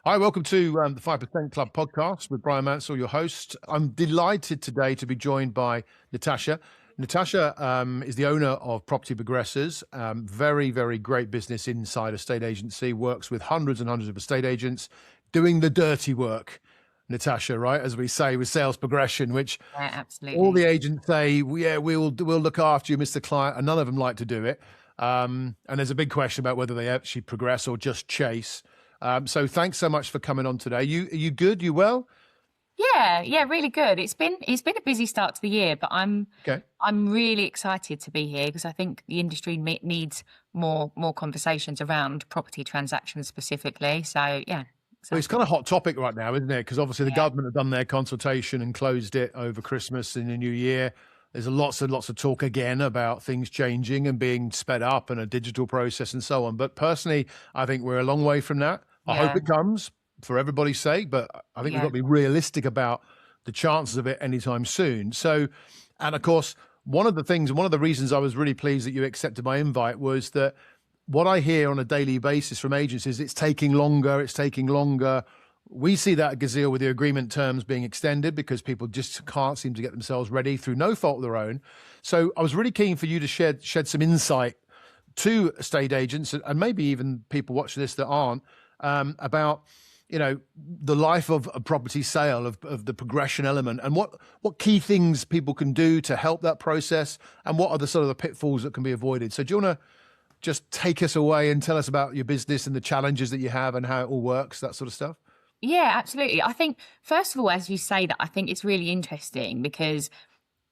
Hi, welcome to the 5% Club podcast with Bryan Mansell, your host. I'm delighted today to be joined by Natasha. Natasha is the owner of Property Progressors, very, very great business inside estate agency, works with hundreds and hundreds of estate agents doing the dirty work, Natasha, right? As we say with sales progression, which Yeah, all absolutely. the agents say, yeah, we'll look after you, Mr. Client, and none of them like to do it. And there's a big question about whether they actually progress or just chase. So thanks so much for coming on today. Are you good? You well? Yeah, really good. It's been a busy start to the year, but Okay. I'm really excited to be here because I think the industry needs more conversations around property transactions specifically. So yeah, Well, it's excited. kind of hot topic right now, isn't it? Because obviously the Yeah, government have done their consultation and closed it over Christmas and the New Year. There's lots and lots of talk again about things changing and being sped up and a digital process and so on. But personally, I think we're a long way from that. I hope yeah, it comes for everybody's sake, but I think we've got yeah, to be realistic about the chances of it anytime soon. So, and of course, one of the reasons I was really pleased that you accepted my invite was that what I hear on a daily basis from agents is it's taking longer, it's taking longer. We see that at Gazelle with the agreement terms being extended because people just can't seem to get themselves ready through no fault of their own. So I was really keen for you to shed some insight to estate agents and maybe even people watching this that aren't about the life of a property sale of the progression element and what key things people can do to help that process and what are the sort of the pitfalls that can be avoided. So do you want to just take us away and tell us about your business and the challenges that you have and how it all works, that sort of stuff? yeah, absolutely. I think first of all, as you say that, I think it's really interesting because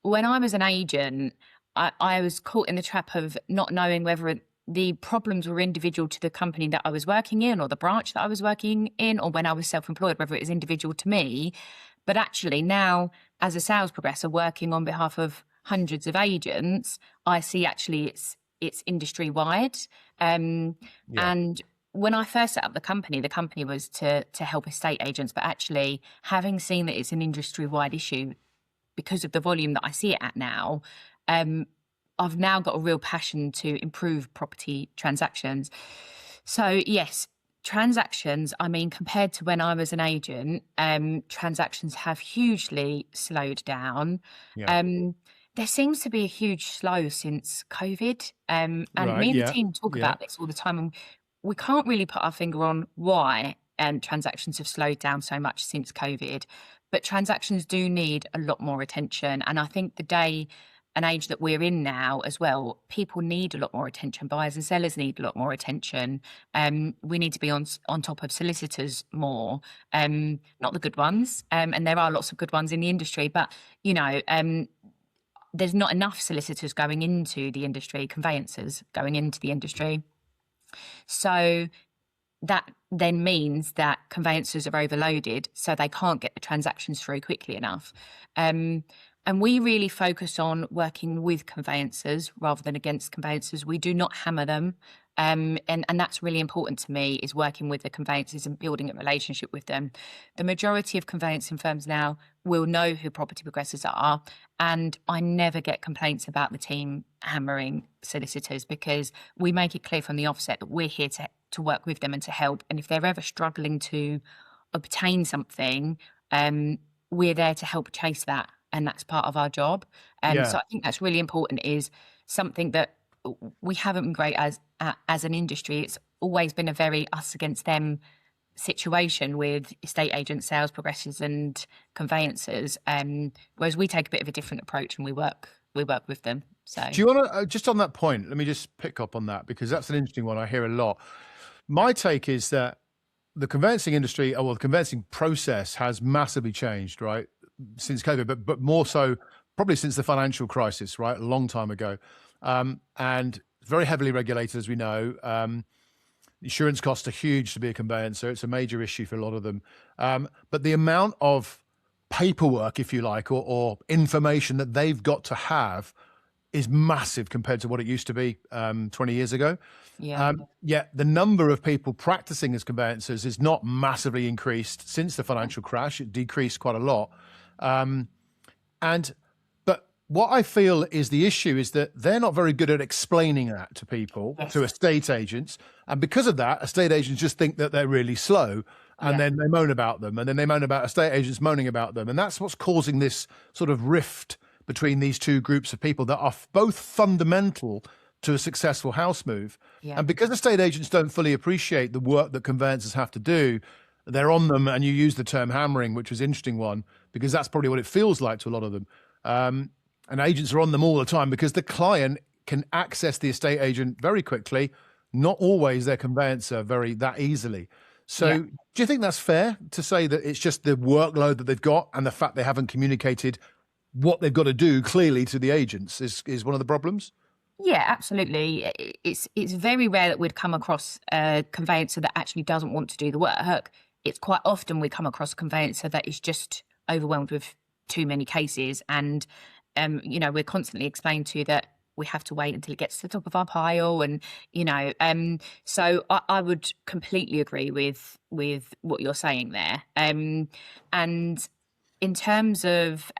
when I was an agent, I was caught in the trap of not knowing whether the problems were individual to the company that I was working in or the branch that I was working in, or when I was self-employed, whether it was individual to me. But actually now, as a sales progressor working on behalf of hundreds of agents, I see actually it's industry wide. Yeah. And when I first set up the company was to help estate agents, but actually having seen that it's an industry wide issue because of the volume that I see it at now, I've now got a real passion to improve property transactions. So yes, transactions, I mean, compared to when I was an agent, transactions have hugely slowed down. Yeah. Um, there seems to be a huge slow since COVID. And Right. me and the Yeah. team talk Yeah. about this all the time, and we can't really put our finger on why transactions have slowed down so much since COVID. But transactions do need a lot more attention. And I think the day and age that we're in now as well, people need a lot more attention. Buyers and sellers need a lot more attention. We need to be on top of solicitors more, not the good ones. And there are lots of good ones in the industry, but there's not enough solicitors going into the industry, conveyancers going into the industry. So that then means that conveyancers are overloaded, so they can't get the transactions through quickly enough. And we really focus on working with conveyancers rather than against conveyancers. We do not hammer them. And that's really important to me, is working with the conveyancers and building a relationship with them. The majority of conveyancing firms now will know who property progressors are. And I never get complaints about the team hammering solicitors because we make it clear from the offset that we're here to work with them and to help. And if they're ever struggling to obtain something, we're there to help chase that. And that's part of our job. Yeah. So I think that's really important, is something that we haven't been great as an industry. It's always been a very us against them situation with estate agents, sales progressors and conveyancers. Whereas we take a bit of a different approach and we work with them. So Do you want to, just on that point, let me just pick up on that because that's an interesting one I hear a lot. My take is that the conveyancing industry, or well, the conveyancing process has massively changed, right, since COVID, but more so probably since the financial crisis, right, a long time ago. And very heavily regulated, as we know. Insurance costs are huge to be a conveyancer. It's a major issue for a lot of them. But the amount of paperwork, if you like, or information that they've got to have is massive compared to what it used to be 20 years ago. yeah, Yet the number of people practicing as conveyancers is not massively increased since the financial crash. It decreased quite a lot. But what I feel is the issue is that they're not very good at explaining that to people, to yes, estate agents. And because of that, estate agents just think that they're really slow. and Yeah. then they moan about them, and then they moan about estate agents moaning about them. And that's what's causing this sort of rift between these two groups of people that are both fundamental to a successful house move. Yeah. And because estate agents don't fully appreciate the work that conveyancers have to do, they're on them. And you use the term hammering, which was an interesting one, because that's probably what it feels like to a lot of them. And agents are on them all the time because the client can access the estate agent very quickly, not always their conveyancer that easily. So Yeah. do you think that's fair to say that it's just the workload that they've got and the fact they haven't communicated what they've got to do clearly to the agents is one of the problems? Yeah, absolutely. It's very rare that we'd come across a conveyancer that actually doesn't want to do the work. It's quite often we come across a conveyancer that is just overwhelmed with too many cases, and we're constantly explained to that we have to wait until it gets to the top of our pile, and so I would completely agree with what you're saying there. And in terms of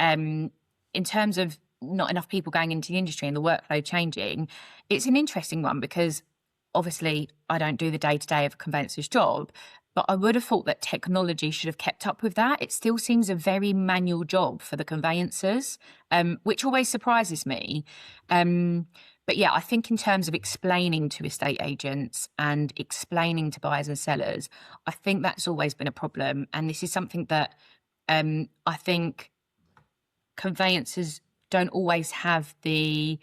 not enough people going into the industry and the workload changing, it's an interesting one because obviously I don't do the day-to-day of a conveyancer's job, but I would have thought that technology should have kept up with that. It still seems a very manual job for the conveyancers, which always surprises me. But yeah, I think in terms of explaining to estate agents and explaining to buyers and sellers, I think that's always been a problem. And this is something that I think conveyancers don't always have the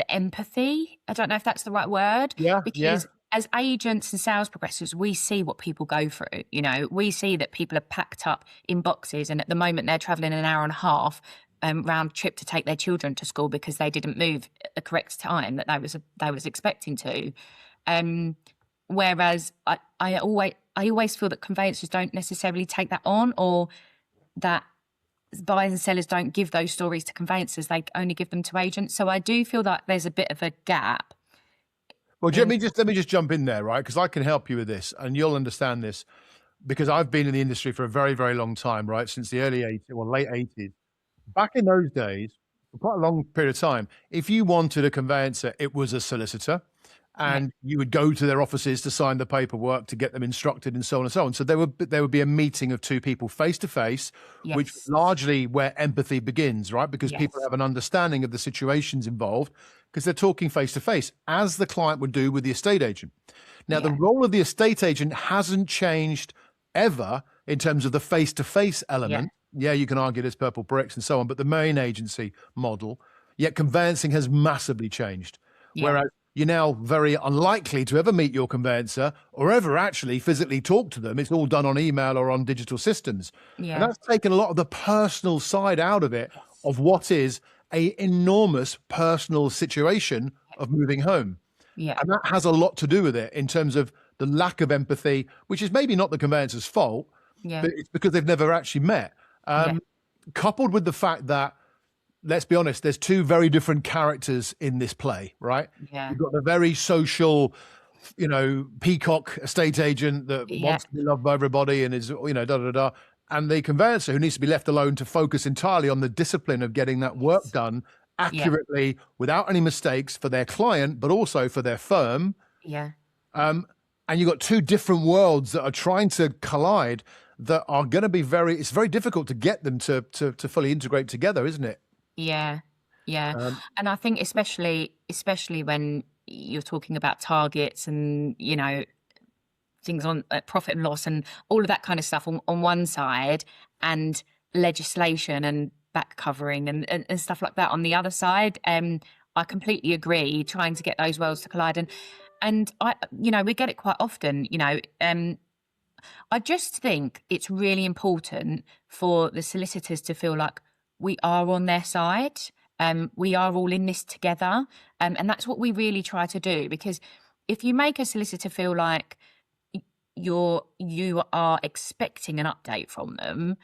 empathy. I don't know if that's the right word. Yeah, because as agents and sales progressors, we see what people go through. We see that people are packed up in boxes, and at the moment they're traveling an hour and a half round trip to take their children to school because they didn't move at the correct time that they was expecting to. Whereas I always feel that conveyancers don't necessarily take that on, or that buyers and sellers don't give those stories to conveyancers. They only give them to agents. So I do feel that there's a bit of a gap. Well, let me just jump in there, right? Because I can help you with this, and you'll understand this because I've been in the industry for a very, very long time, right? Since the early 80s or late 80s. Back in those days, for quite a long period of time, if you wanted a conveyancer, it was a solicitor, and you would go to their offices to sign the paperwork to get them instructed and so on and so on. So there would be a meeting of two people face to face, which is largely where empathy begins, right? Because people have an understanding of the situations involved because they're talking face to face, as the client would do with the estate agent. Now, the role of the estate agent hasn't changed ever in terms of the face to face element. Yeah, you can argue there's purple bricks and so on, but the main agency model, yet conveyancing has massively changed. Whereas you're now very unlikely to ever meet your conveyancer or ever actually physically talk to them. It's all done on email or on digital systems. And that's taken a lot of the personal side out of it, of what is a enormous personal situation of moving home. And that has a lot to do with it in terms of the lack of empathy, which is maybe not the conveyancer's fault, but it's because they've never actually met. Coupled with the fact that, let's be honest, there's two very different characters in this play, right? You've got the very social, peacock estate agent that wants to be loved by everybody and is, and the conveyancer who needs to be left alone to focus entirely on the discipline of getting that work done accurately without any mistakes for their client, but also for their firm. And you've got two different worlds that are trying to collide that are going to be it's very difficult to get them to fully integrate together, isn't it? And I think especially when you're talking about targets and things on profit and loss and all of that kind of stuff on one side, and legislation and back covering and stuff like that on the other side. I completely agree, trying to get those worlds to collide, and we get it quite often. I just think it's really important for the solicitors to feel like we are on their side. We are all in this together. And that's what we really try to do. Because if you make a solicitor feel like you are expecting an update from them,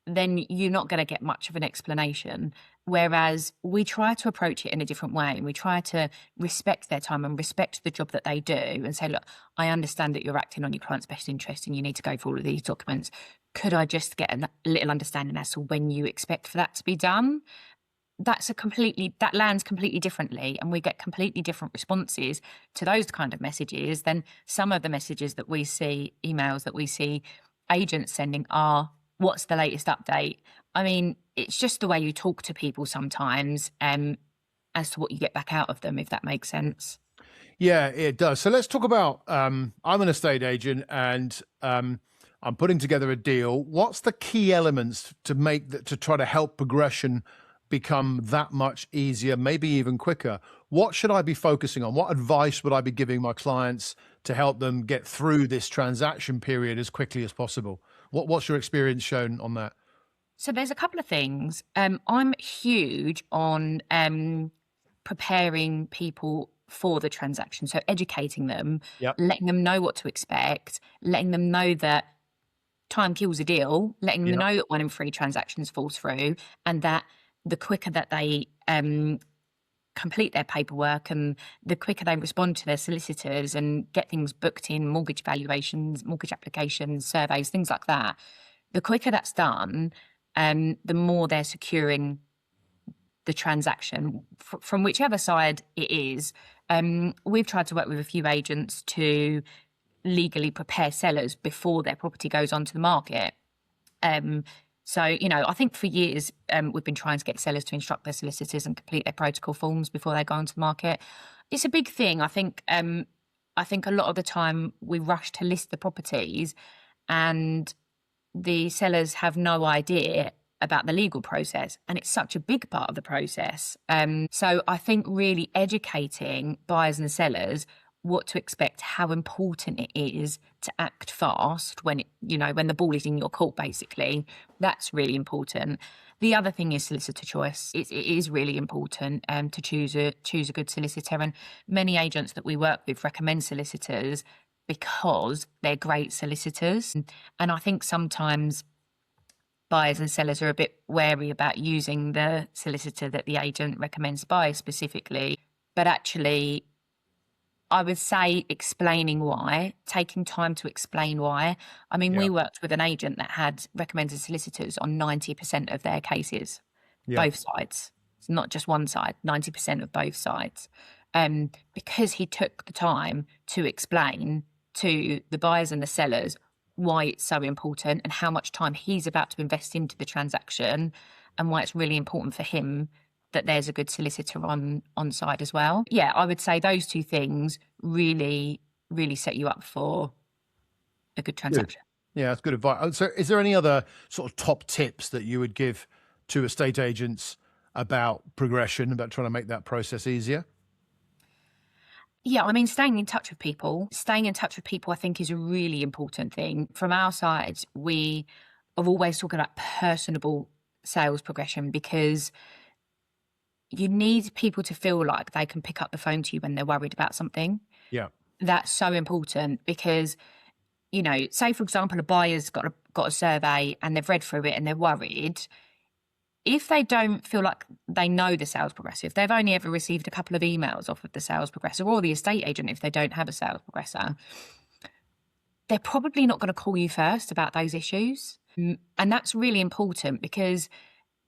then you're not going to get much of an explanation. Whereas we try to approach it in a different way, and we try to respect their time and respect the job that they do and say, look, I understand that you're acting on your client's best interest and you need to go through all of these documents. Could I just get a little understanding as to when you expect for that to be done? that lands completely differently, and we get completely different responses to those kind of messages than some of the messages that we see, emails that we see agents sending are, what's the latest update? I mean, it's just the way you talk to people sometimes, as to what you get back out of them, if that makes sense. Yeah, it does. So let's talk about, I'm an estate agent and I'm putting together a deal. What's the key elements to make that, to try to help progression become that much easier, maybe even quicker? What should I be focusing on? What advice would I be giving my clients to help them get through this transaction period as quickly as possible? What's your experience shown on that? So there's a couple of things. I'm huge on preparing people for the transaction. So educating them, Yep. letting them know what to expect, letting them know that time kills a deal, letting them Yep. know that 1 in 3 transactions falls through, and that the quicker that they complete their paperwork and the quicker they respond to their solicitors and get things booked in, mortgage valuations, mortgage applications, surveys, things like that, the quicker that's done, the more they're securing the transaction from whichever side it is. We've tried to work with a few agents to legally prepare sellers before their property goes onto the market. So, I think for years we've been trying to get sellers to instruct their solicitors and complete their protocol forms before they go onto the market. It's a big thing. I think a lot of the time we rush to list the properties and the sellers have no idea about the legal process, and it's such a big part of the process. So I think really educating buyers and sellers what to expect, how important it is to act fast when when the ball is in your court, basically. That's really important. The other thing is solicitor choice. It is really important to choose a good solicitor, and many agents that we work with recommend solicitors because they're great solicitors. And I think sometimes buyers and sellers are a bit wary about using the solicitor that the agent recommends buyers specifically. But actually, I would say explaining why, taking time to explain why. I mean, we worked with an agent that had recommended solicitors on 90% of their cases, both sides. It's not just one side, 90% of both sides. Because he took the time to explain to the buyers and the sellers why it's so important and how much time he's about to invest into the transaction, and why it's really important for him that there's a good solicitor on side as well. Yeah, I would say those two things really, really set you up for a good transaction. Good. Yeah, that's good advice. So is there any other sort of top tips that you would give to estate agents about progression, about trying to make that process easier? Yeah, I mean, staying in touch with people, I think, is a really important thing. From our side, we are always talking about personable sales progression, because you need people to feel like they can pick up the phone to you when they're worried about something. Yeah. That's so important because, say, for example, a buyer's got a survey and they've read through it and they're worried. If they don't feel like they know the sales progressor, if they've only ever received a couple of emails off of the sales progressor or the estate agent, if they don't have a sales progressor, they're probably not going to call you first about those issues. And that's really important, because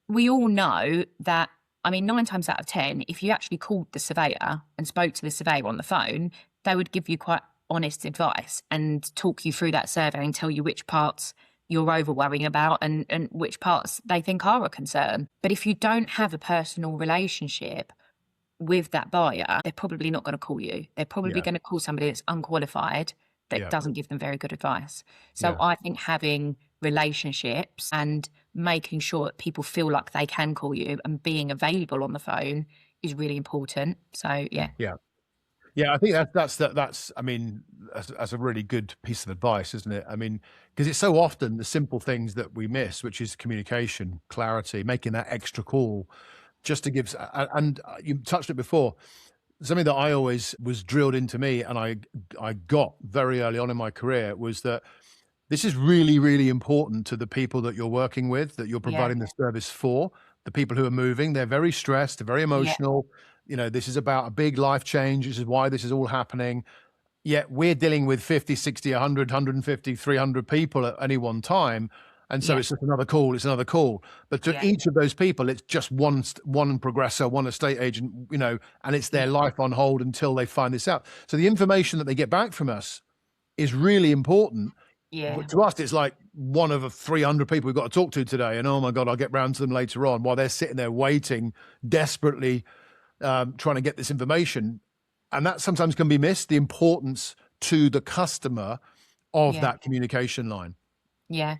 we all know that, 9 times out of 10, if you actually called the surveyor and spoke to the surveyor on the phone, they would give you quite honest advice and talk you through that survey and tell you which parts you're over worrying about and which parts they think are a concern. But if you don't have a personal relationship with that buyer, they're probably not going to call you. They're probably going to call somebody that's unqualified, that doesn't give them very good advice. So I think having relationships and making sure that people feel like they can call you and being available on the phone is really important. So yeah. I think that's a really good piece of advice, isn't it? Because it's so often the simple things that we miss, which is communication, clarity, making that extra call, just to give. And you touched it before. Something that I always was drilled into me, and I got very early on in my career, was that this is really, really important to the people that you're working with, that you're providing the service for. The people who are moving, they're very stressed, they're very emotional. This is about a big life change. This is why this is all happening. Yet we're dealing with 50, 60, 100, 150, 300 people at any one time. And so it's just another call, it's another call. But to each of those people, it's just one progressor, one estate agent, you know, and it's their life on hold until they find this out. So the information that they get back from us is really important. Yeah. To us, it's like one of 300 people we've got to talk to today. And oh my God, I'll get round to them later on, while they're sitting there waiting, desperately trying to get this information. And that sometimes can be missed, the importance to the customer of that communication line. Yeah.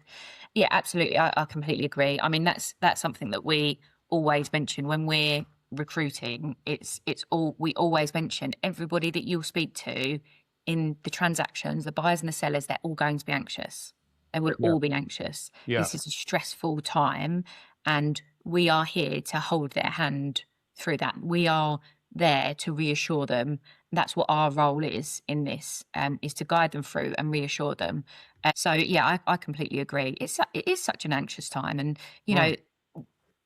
Yeah, absolutely. I completely agree. I mean, that's something that we always mention when we're recruiting. We always mention everybody that you'll speak to in the transactions, the buyers and the sellers, they're all going to be anxious. They will all be anxious. This is a stressful time, and we are here to hold their hand through that. We are there to reassure them. That's what our role is in this, is to guide them through and reassure them. So yeah, I completely agree. It is such an anxious time, and you know,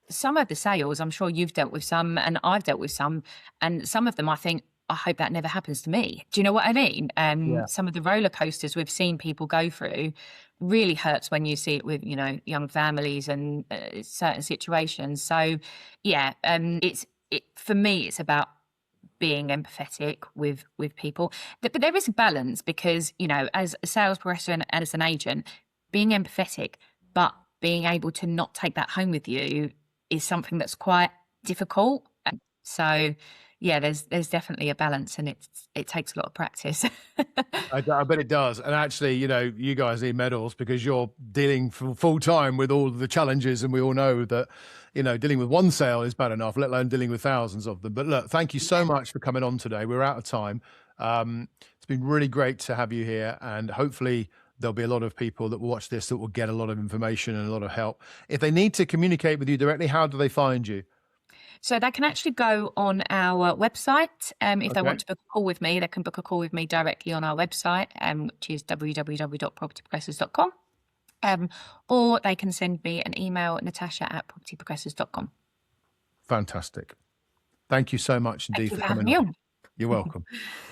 some of the sales, I'm sure you've dealt with some, and I've dealt with some, and some of them I think, I hope that never happens to me. Do you know what I mean? Some of the roller coasters we've seen people go through really hurts when you see it with, you know, young families and certain situations. So yeah, for me, it's about being empathetic with people. But there is a balance, because, you know, as a sales progressor and as an agent, being empathetic, but being able to not take that home with you is something that's quite difficult. So yeah, there's definitely a balance, and it takes a lot of practice. I bet it does. And actually, you know, you guys need medals, because you're dealing full time with all the challenges. And we all know that, you know, dealing with one sale is bad enough, let alone dealing with thousands of them. But look, thank you so much for coming on today. We're out of time. It's been really great to have you here. And hopefully there'll be a lot of people that will watch this that will get a lot of information and a lot of help. If they need to communicate with you directly, how do they find you? So they can actually go on our website. If they want to book a call with me, they can book a call with me directly on our website, which is www.propertyprogressors.com. Or they can send me an email, natasha@propertyprogressors.com. Fantastic. Thank you so much indeed for coming on. You're welcome.